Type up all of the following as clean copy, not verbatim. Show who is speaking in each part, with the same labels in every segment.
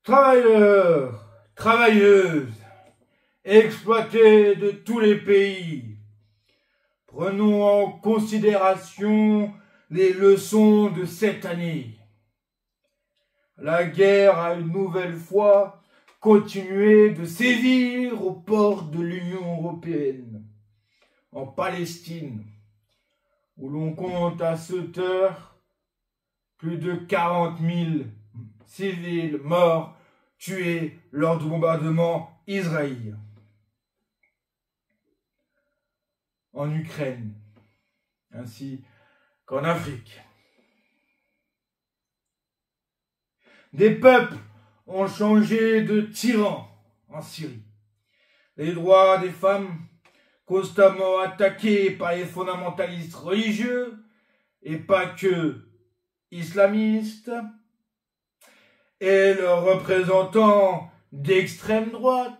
Speaker 1: Travailleurs, travailleuses, exploités de tous les pays, prenons en considération les leçons de cette année. La guerre a une nouvelle fois continué de sévir aux portes de l'Union européenne, en Palestine, où l'on compte à cette heure plus de 40 000 civils morts, tués lors du bombardement israélien. En Ukraine, ainsi qu'en Afrique. Des peuples ont changé de tyran en Syrie. Les droits des femmes, constamment attaqués par les fondamentalistes religieux, et pas que islamistes, et leurs représentants d'extrême droite.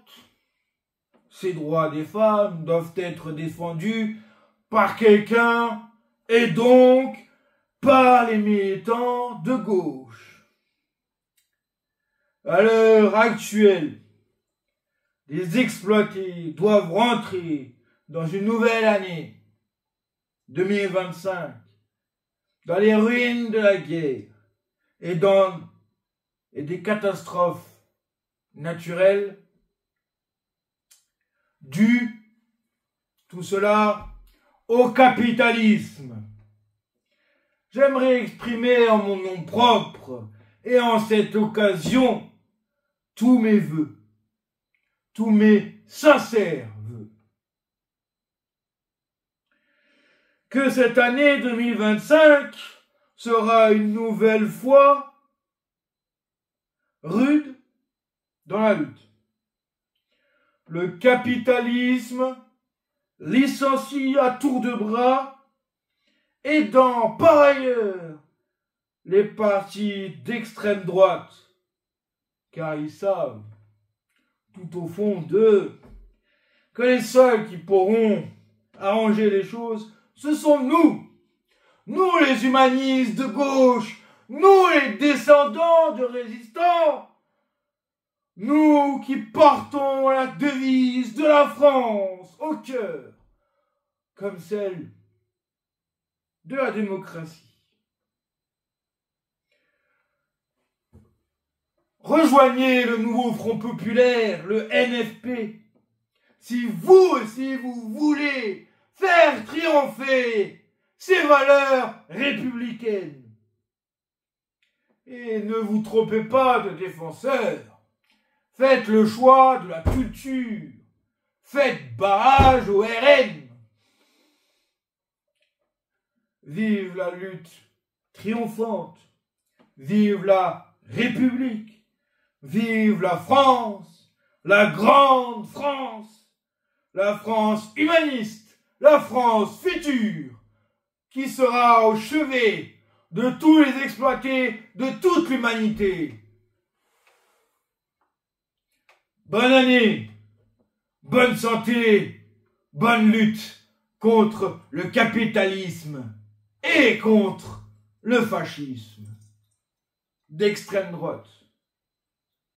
Speaker 1: Ces droits des femmes doivent être défendus par quelqu'un et donc par les militants de gauche. À l'heure actuelle, les exploités doivent rentrer dans une nouvelle année 2025 dans les ruines de la guerre et des catastrophes naturelles dues, tout cela, au capitalisme. J'aimerais exprimer en mon nom propre et en cette occasion tous mes vœux, tous mes sincères vœux. Que cette année 2025 sera une nouvelle fois rude dans la lutte. Le capitalisme licencie à tour de bras, aidant par ailleurs les partis d'extrême droite, car ils savent, tout au fond d'eux, que les seuls qui pourront arranger les choses, ce sont nous les humanistes de gauche, nous les descendants de résistants, nous qui portons la devise de la France au cœur, comme celle de la démocratie. Rejoignez le nouveau Front populaire, le NFP, si vous aussi vous voulez faire triompher ces valeurs républicaines. Et ne vous trompez pas de défenseurs. Faites le choix de la culture. Faites barrage au RN. Vive la lutte triomphante. Vive la République. Vive la France. La grande France. La France humaniste. La France future. Qui sera au chevet de tous les exploités de toute l'humanité. Bonne année, bonne santé, bonne lutte contre le capitalisme et contre le fascisme d'extrême droite.